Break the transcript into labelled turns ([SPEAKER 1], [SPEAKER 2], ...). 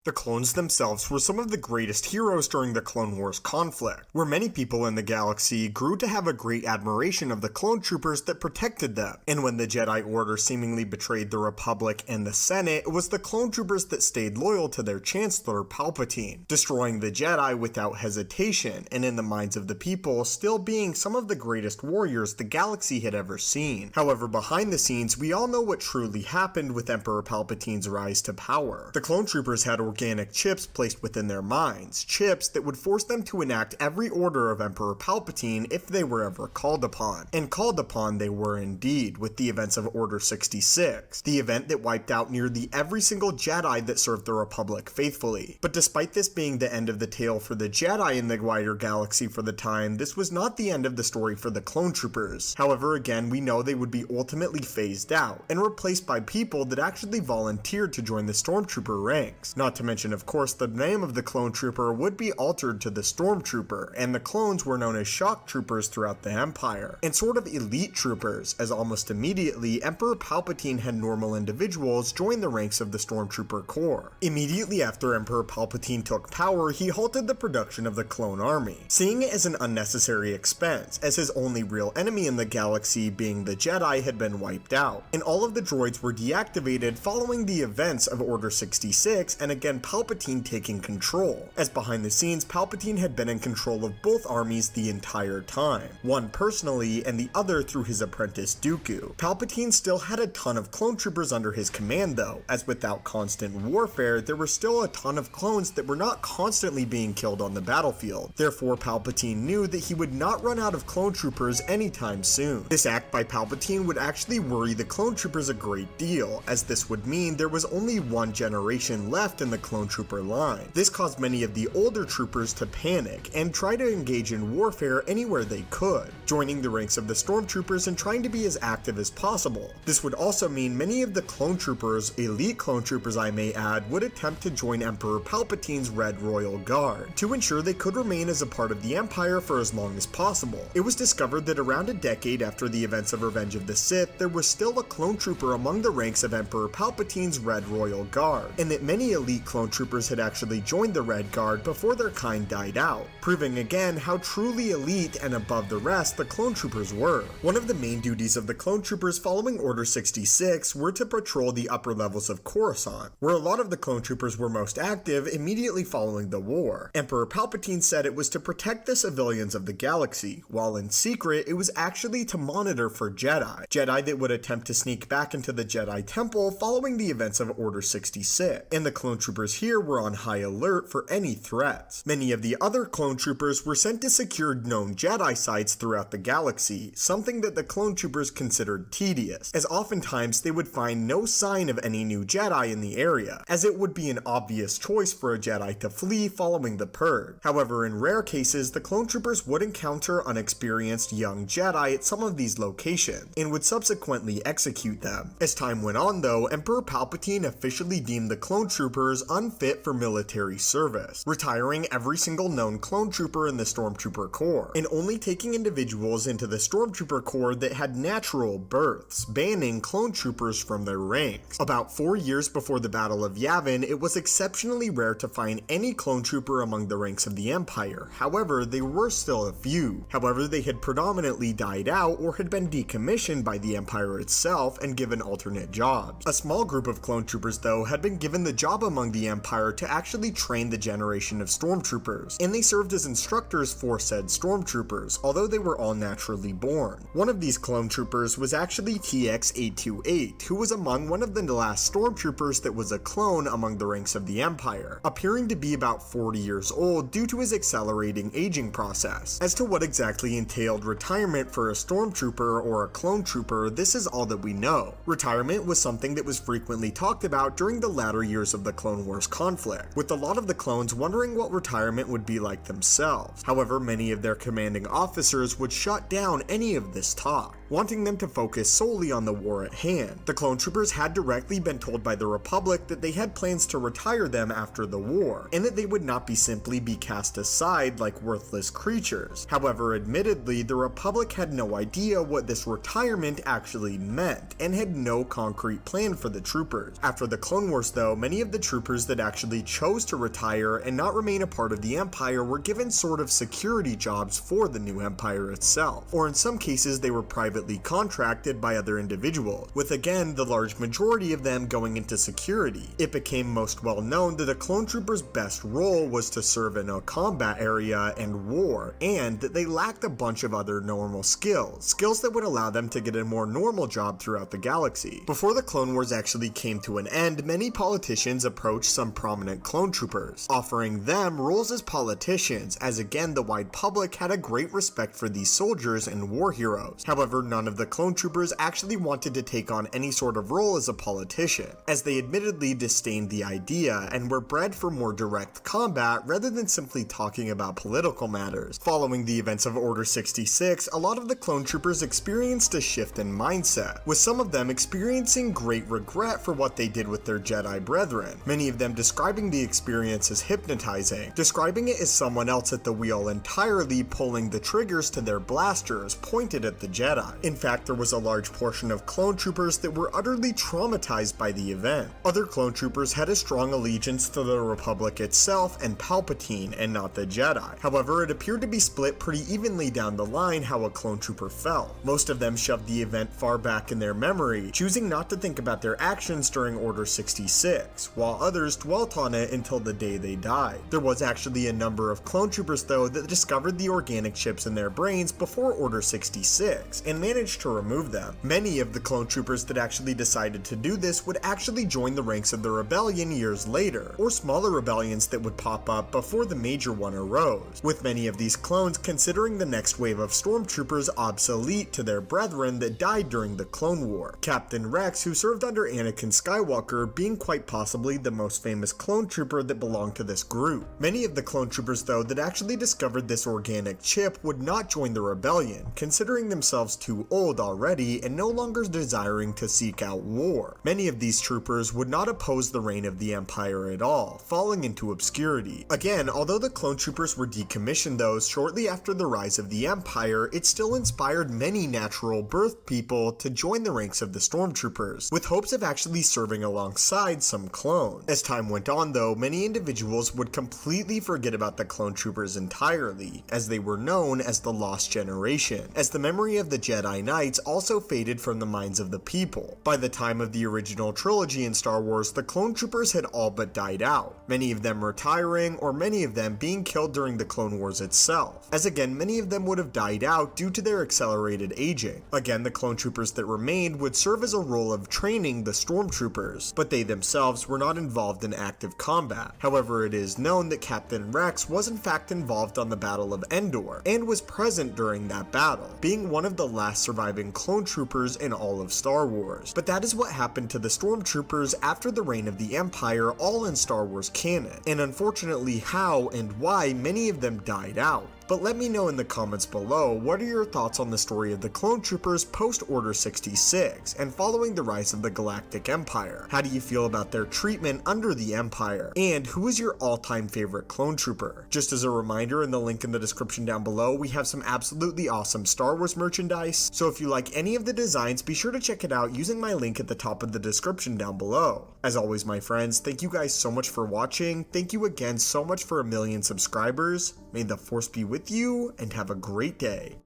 [SPEAKER 1] The clones themselves were some of the greatest heroes during the Clone Wars conflict, where many people in the galaxy grew to have a great admiration of the clone troopers that protected them. And when the Jedi Order seemingly betrayed the Republic and the Senate, it was the clone troopers that stayed loyal to their Chancellor Palpatine, destroying the Jedi without hesitation, and in the minds of the people, still being some of the greatest warriors the galaxy had ever seen. However, behind the scenes, we all know what truly happened with Emperor Palpatine's rise to power. The clone troopers had organic chips placed within their minds, chips that would force them to enact every order of Emperor Palpatine if they were ever called upon. And called upon they were indeed, with the events of Order 66, the event that wiped out nearly every single Jedi that served the Republic faithfully. But despite this being the end of the tale for the Jedi in the wider galaxy for the time, this was not the end of the story for the clone troopers. However, again, we know they would be ultimately phased out, and replaced by people that actually volunteered to join the stormtrooper ranks. Not to mention, of course, the name of the clone trooper would be altered to the stormtrooper, and the clones were known as shock troopers throughout the Empire, and sort of elite troopers, as almost immediately Emperor Palpatine had normal individuals join the ranks of the stormtrooper corps. Immediately after Emperor Palpatine took power, he halted the production of the clone army, seeing it as an unnecessary expense, as his only real enemy in the galaxy, being the Jedi, had been wiped out, and all of the droids were deactivated following the events of Order 66, and again Palpatine taking control, as behind the scenes Palpatine had been in control of both armies the entire time, one personally and the other through his apprentice Dooku. Palpatine still had a ton of clone troopers under his command though, as without constant warfare there were still a ton of clones that were not constantly being killed on the battlefield. Therefore Palpatine knew that he would not run out of clone troopers anytime soon. This act by Palpatine would actually worry the clone troopers a great deal, as this would mean there was only one generation left in the clone trooper line. This caused many of the older troopers to panic and try to engage in warfare anywhere they could, joining the ranks of the stormtroopers and trying to be as active as possible. This would also mean many of the clone troopers, elite clone troopers I may add, would attempt to join Emperor Palpatine's Red Royal Guard to ensure they could remain as a part of the Empire for as long as possible. It was discovered that around a decade after the events of Revenge of the Sith, there was still a clone trooper among the ranks of Emperor Palpatine's Red Royal Guard, and that many elite clone troopers had actually joined the Red Guard before their kind died out, proving again how truly elite and above the rest the clone troopers were. One of the main duties of the clone troopers following Order 66 were to patrol the upper levels of Coruscant, where a lot of the clone troopers were most active immediately following the war. Emperor Palpatine said it was to protect the civilians of the galaxy, while in secret it was actually to monitor for Jedi that would attempt to sneak back into the Jedi Temple following the events of Order 66, and the clone troopers here were on high alert for any threats. Many of the other clone troopers were sent to secure known Jedi sites throughout the galaxy, something that the clone troopers considered tedious, as oftentimes they would find no sign of any new Jedi in the area, as it would be an obvious choice for a Jedi to flee following the purge. However, in rare cases, the clone troopers would encounter unexperienced young Jedi at some of these locations, and would subsequently execute them. As time went on though, Emperor Palpatine officially deemed the clone troopers unfit for military service, retiring every single known clone trooper in the Stormtrooper Corps, and only taking individuals into the Stormtrooper Corps that had natural births, banning clone troopers from their ranks. About 4 years before the Battle of Yavin, it was exceptionally rare to find any clone trooper among the ranks of the Empire. However, there were still a few. However, they had predominantly died out or had been decommissioned by the Empire itself and given alternate jobs. A small group of clone troopers though had been given the job among the Empire to actually train the generation of stormtroopers, and they served as instructors for said stormtroopers, although they were all naturally born. One of these clone troopers was actually TX-828, who was among one of the last stormtroopers that was a clone among the ranks of the Empire, appearing to be about 40 years old due to his accelerating aging process. As to what exactly entailed retirement for a stormtrooper or a clone trooper, this is all that we know. Retirement was something that was frequently talked about during the latter years of the Clone Wars conflict, with a lot of the clones wondering what retirement would be like themselves. However, many of their commanding officers would shut down any of this talk. wanting them to focus solely on the war at hand. The clone troopers had directly been told by the Republic that they had plans to retire them after the war, and that they would not simply be cast aside like worthless creatures. However, admittedly, the Republic had no idea what this retirement actually meant, and had no concrete plan for the troopers. After the Clone Wars though, many of the troopers that actually chose to retire and not remain a part of the Empire were given sort of security jobs for the new Empire itself, or in some cases they were privately contracted by other individuals, with again the large majority of them going into security. It became most well known that a clone trooper's best role was to serve in a combat area and war, and that they lacked a bunch of other normal skills that would allow them to get a more normal job throughout the galaxy. Before the Clone Wars actually came to an end, many politicians approached some prominent clone troopers, offering them roles as politicians, as again the wide public had a great respect for these soldiers and war heroes. However, none of the clone troopers actually wanted to take on any sort of role as a politician, as they admittedly disdained the idea and were bred for more direct combat rather than simply talking about political matters. Following the events of Order 66, a lot of the clone troopers experienced a shift in mindset, with some of them experiencing great regret for what they did with their Jedi brethren, many of them describing the experience as hypnotizing, describing it as someone else at the wheel entirely pulling the triggers to their blasters pointed at the Jedi. In fact, there was a large portion of clone troopers that were utterly traumatized by the event. Other clone troopers had a strong allegiance to the Republic itself and Palpatine, and not the Jedi. However, it appeared to be split pretty evenly down the line how a clone trooper felt. Most of them shoved the event far back in their memory, choosing not to think about their actions during Order 66, while others dwelt on it until the day they died. There was actually a number of clone troopers though that discovered the organic chips in their brains before Order 66, and managed to remove them. Many of the clone troopers that actually decided to do this would actually join the ranks of the rebellion years later, or smaller rebellions that would pop up before the major one arose, with many of these clones considering the next wave of stormtroopers obsolete to their brethren that died during the Clone War. Captain Rex, who served under Anakin Skywalker, being quite possibly the most famous clone trooper that belonged to this group. Many of the clone troopers though that actually discovered this organic chip would not join the rebellion, considering themselves too old already and no longer desiring to seek out war. Many of these troopers would not oppose the reign of the Empire at all, falling into obscurity. Again, although the clone troopers were decommissioned though shortly after the rise of the Empire, it still inspired many natural birth people to join the ranks of the stormtroopers, with hopes of actually serving alongside some clones. As time went on though, many individuals would completely forget about the clone troopers entirely, as they were known as the Lost Generation, as the memory of the Jedi Knights also faded from the minds of the people. By the time of the original trilogy in Star Wars, the clone troopers had all but died out, many of them retiring or many of them being killed during the Clone Wars itself, as again many of them would have died out due to their accelerated aging. Again, the clone troopers that remained would serve as a role of training the stormtroopers, but they themselves were not involved in active combat. However, it is known that Captain Rex was in fact involved on the Battle of Endor, and was present during that battle, being one of the last surviving clone troopers in all of Star Wars. But that is what happened to the stormtroopers after the reign of the Empire, all in Star Wars canon, and unfortunately how and why many of them died out. But let me know in the comments below, what are your thoughts on the story of the clone troopers post Order 66 and following the rise of the Galactic Empire? How do you feel about their treatment under the Empire? And who is your all-time favorite clone trooper? Just as a reminder, in the link in the description down below, we have some absolutely awesome Star Wars merchandise, so if you like any of the designs, be sure to check it out using my link at the top of the description down below. As always, my friends, thank you guys so much for watching. Thank you again so much for 1 million subscribers. May the Force be with you, and have a great day.